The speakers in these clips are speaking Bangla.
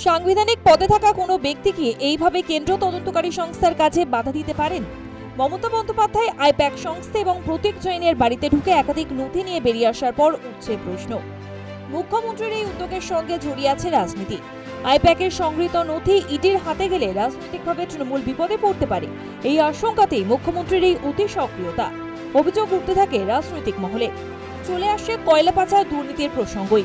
সাংবিধানিক পদে থাকা কোনো ব্যক্তি কি এইভাবে কেন্দ্র তদন্তকারী সংস্থার কাছে বাধা দিতে পারেন? মমতা বন্দ্যোপাধ্যায় আইপ্যাক সংস্থা এবং প্রতীক জৈনের বাড়িতে ঢুকে একাধিক নথি নিয়ে বেরিয়ে আসার পর উঠছে প্রশ্ন। মুখ্যমন্ত্রীর এই উদ্যোগের সঙ্গে জড়িয়ে আছে রাজনীতি। আইপ্যাকের সংগৃহীত নথি ইডির হাতে গেলে রাজনৈতিকভাবে তৃণমূল বিপদে পড়তে পারে, এই আশঙ্কাতেই মুখ্যমন্ত্রীর এই অতি সক্রিয়তা। অভিযোগ উঠতে থাকে রাজনৈতিক মহলে। চলে আসছে কয়লা পাচার দুর্নীতির প্রসঙ্গই।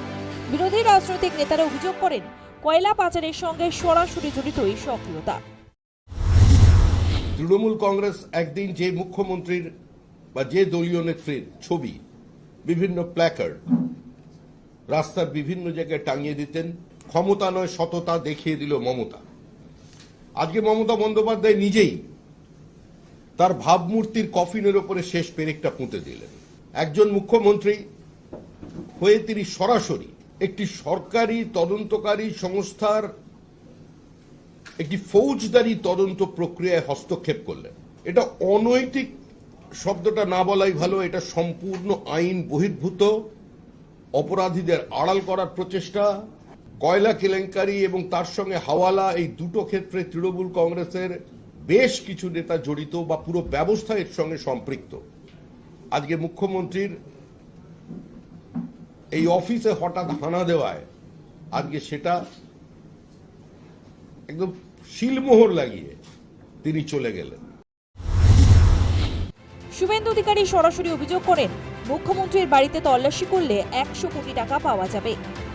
বিরোধী রাজনৈতিক নেতারা অভিযোগ করেন কয়লা পাচারের সঙ্গে সরাসরি জড়িত এই সক্রিয়তা। তৃণমূল কংগ্রেস একদিন যে মুখ্যমন্ত্রীর বা যে দলীয় নেত্রীর ছবি বিভিন্ন প্ল্যাকার্ড রাস্তার বিভিন্ন জায়গায় টাঙিয়ে দিতেন, ক্ষমতা নয় সততা দেখিয়ে দিল মমতা। আজকে মমতা বন্দ্যোপাধ্যায় নিজেই তার ভাবমূর্তির কফিনের ওপরে শেষ পেরেকটা পুঁতে দিলেন। একজন মুখ্যমন্ত্রী হয়ে তিনি সরাসরি একটি সরকারি তদন্তকারী সংস্থার একটি ফৌজদারি তদন্ত প্রক্রিয়ায় হস্তক্ষেপ করলেন। এটা অনৈতিক শব্দটা না বলাই ভালো। এটা সম্পূর্ণ আইন বহির্ভূত, অপরাধীদের আড়াল করার প্রচেষ্টা। কয়লা কেলেঙ্কারি এবং তার সঙ্গে হাওয়ালা, এই দুটো ক্ষেত্রে তৃণমূল কংগ্রেসের বেশ কিছু নেতা জড়িত বা পুরো ব্যবস্থা এর সঙ্গে সম্পৃক্ত। আজকে মুখ্যমন্ত্রীর এই অফিসে হঠাৎ হানা দেওয়ায় আজকে সেটা একদম শিলমোহর লাগিয়ে তিনি চলে গেলেন। শুভেন্দু অধিকারী সরাসরি অভিযোগ করেন মুখ্যমন্ত্রীর বাড়িতে তল্লাশি করলে 100 কোটি টাকা পাওয়া যাবে।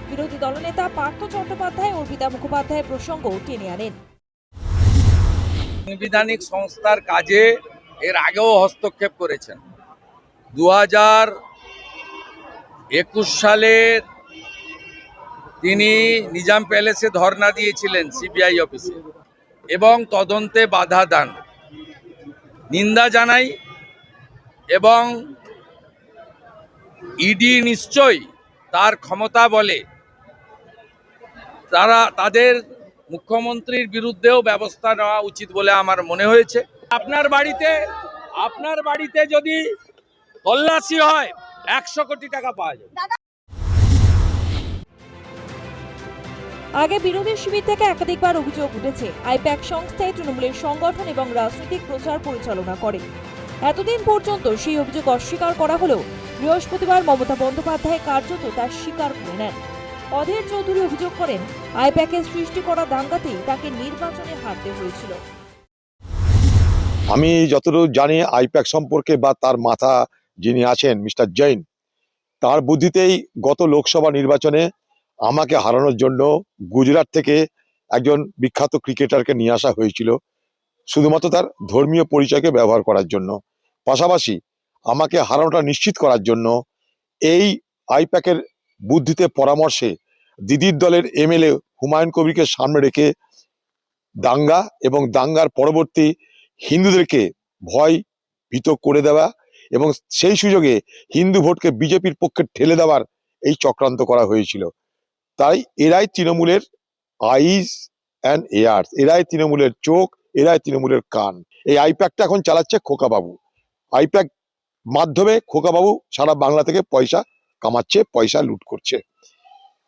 বিরোধী দলনেতা পার্থ চট্টোপাধ্যায়, অর্পিতা মুখোপাধ্যায় প্রসঙ্গ টেনে আনেন। সাংবিধানিক সংস্থার কাজে এর আগেও হস্তক্ষেপ করেছেন। 2021 সালে তিনি নিজাম প্যালেসে ধর্ণা দিয়েছিলেন সিবিআই অফিসে এবং তদন্তে বাধা দেন। নিন্দা জানাই এবং ইডি নিশ্চয়ই তার ক্ষমতা বলে তাদের মুখ্যমন্ত্রীর বিরুদ্ধেও ব্যবস্থা নেওয়া উচিত বলে আমার মনে হয়েছে। আপনার বাড়িতে যদি তল্লাশি হয় 100 কোটি টাকা পাওয়া যাবে। আগে বিরোধী শিবির থেকে একাধিকবার অভিযোগ উঠেছে আইপ্যাক সংস্থায় তৃণমূলের সংগঠন এবং রাজনৈতিক প্রচার পরিচালনা করে। এতদিন পর্যন্ত সেই অভিযোগ অস্বীকার করা হলেও বৃহস্পতিবার মমতা বন্দ্যোপাধ্যায় কার্যত তা স্বীকার করে নেন। অধীর চৌধুরী অভিযোগ করেন আইপ্যাকের সৃষ্টি করা দাঙ্গাতেই তাকে নির্বাচনে হারতে হয়েছিল। আমি যতটুকু জানি আইপ্যাক সম্পর্কে বা তার মাথা যিনি আছেন মিস্টার জৈন, তার বুদ্ধিতেই গত লোকসভা নির্বাচনে আমাকে হারানোর জন্য গুজরাট থেকে একজন বিখ্যাত ক্রিকেটারকে নিয়ে আসা হয়েছিল, শুধুমাত্র তার ধর্মীয় পরিচয়কে ব্যবহার করার জন্য। পাশাপাশি আমাকে হারানোটা নিশ্চিত করার জন্য এই আইপ্যাকের বুদ্ধিতে পরামর্শে দিদির দলের এমএলএ হুমায়ুন কবিরকে সামনে রেখে দাঙ্গা এবং দাঙ্গার পরবর্তী হিন্দুদেরকে ভয় ভীত করে দেওয়া এবং সেই সুযোগে হিন্দু ভোটকে বিজেপির পক্ষে ঠেলে দেওয়ার এই চক্রান্ত করা হয়েছিল। তাই এরাই তৃণমূলের আইজ অ্যান্ড এয়ার্স, এরাই তৃণমূলের চোখ, এরাই তৃণমূলের কান। এই আইপ্যাকটা এখন চালাচ্ছে খোকাবাবু। আইপ্যাক মাধ্যমে খোকাবাবু সারা বাংলা থেকে পয়সা কামাচ্ছে, পয়সা লুট করছে।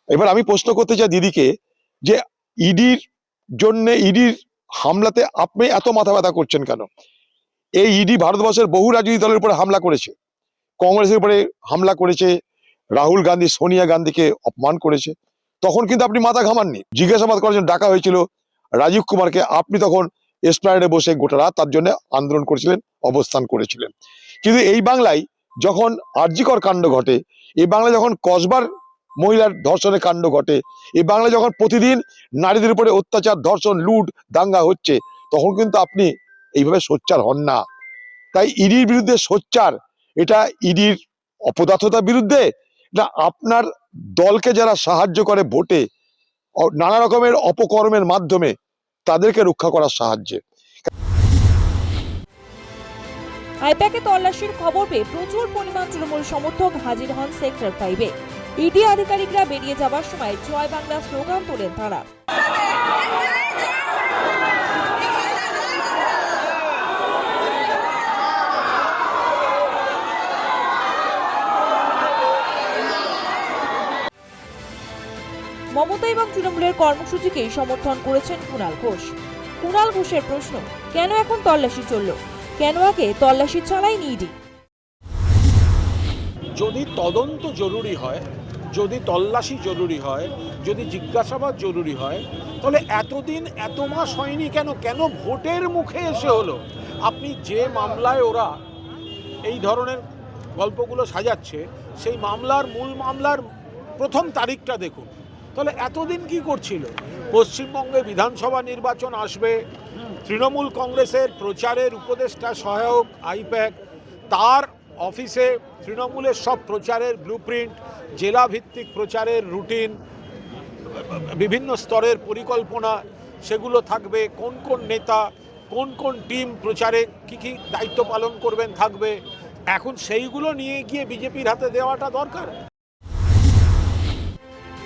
এবার আমি প্রশ্ন করতে চাই দিদিকে যে ইডির জন্য, ইডির হামলাতে আপনি এত মাথা ব্যথা করছেন কেন? এই ইডি ভারতবর্ষের বহু রাজনৈতিক দলের উপরে হামলা করেছে, কংগ্রেসের উপরে হামলা করেছে, রাহুল গান্ধী সোনিয়া গান্ধীকে অপমান করেছে, তখন কিন্তু আপনি মাথা ঘামাননি। জিজ্ঞাসাবাদ করার জন্য ডাকা হয়েছিল রাজীব কুমারকে, আপনি তখন এসপ্ল্যানেডে বসে গোটা রাত তার জন্য আন্দোলন করেছিলেন, অবস্থান করেছিলেন। কিন্তু এই বাংলায় যখন আরজিকর কাণ্ড ঘটে, এই বাংলায় যখন কসবার মহিলার ধর্ষণের কাণ্ড ঘটে, এই বাংলায় যখন প্রতিদিন নারীদের উপরে অত্যাচার, ধর্ষণ, লুট, দাঙ্গা হচ্ছে, তখন কিন্তু আপনি এইভাবে সোচ্চার হন না। তাই ইডির বিরুদ্ধে সোচ্চার, এটা ইডির অপদার্থতার বিরুদ্ধে না আপনার দলকে যারা সাহায্য করে ভোটে নানা রকমের অপকর্মের মাধ্যমে তাদেরকে রক্ষা করার সাহায্যে। আইপ্যাকে তল্লাশির খবর পেয়ে প্রচুর পরিমাণ তৃণমূল সমর্থক হাজির হন সেক্টর 5-এ। ইডি আধিকারিকরা বেরিয়ে যাবার সময় জয় বাংলা স্লোগান তোলেন তারা। মমতা এবং তৃণমূলের কর্মসূচিকেই সমর্থন করেছেন কুণাল ঘোষ। কুণাল ঘোষের প্রশ্ন, কেন এখন তল্লাশি চলল? কেন আগে তল্লাশি চালায়নি ইডি? যদি তদন্ত জরুরি হয়, যদি তল্লাশি জরুরি হয়, যদি জিজ্ঞাসাবাদ জরুরি হয়, তাহলে এতদিন এত মাস হয়নি কেন? কেন ভোটের মুখে এসে হলো? আপনি যে মামলায় ওরা এই ধরনের গল্পগুলো সাজাচ্ছে, সেই মূল মামলার প্রথম তারিখটা দেখুন। তাহলে এতদিন কি করছিল? পশ্চিমবঙ্গে বিধানসভা নির্বাচন আসবে, তৃণমূল কংগ্রেসের প্রচারের উপদেষ্টা সহায়ক আইপ্যাক, তার অফিসে তৃণমূলের সব প্রচারের ব্লুপ্রিন্ট, জেলা ভিত্তিক প্রচারের রুটিন, বিভিন্ন স্তরের পরিকল্পনা, সেগুলো থাকবে। কোন কোন নেতা, কোন কোন টিম প্রচারে কি কি দায়িত্ব পালন করবেন থাকবে। এখন সেইগুলো নিয়ে গিয়ে বিজেপির হাতে দেওয়াটা দরকার।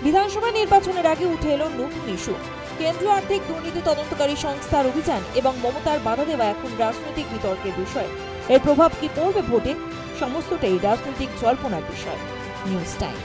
বিধানসভা নির্বাচনের আগে উঠে এলো নতুন ইস্যু। কেন্দ্রীয় আর্থিক দুর্নীতি তদন্তকারী সংস্থার অভিযান এবং মমতার বাধা দেওয়া এখন রাজনৈতিক বিতর্কের বিষয়। এর প্রভাব কি পড়বে ভোটে? সমস্তটাই রাজনৈতিক জল্পনার বিষয়। News time.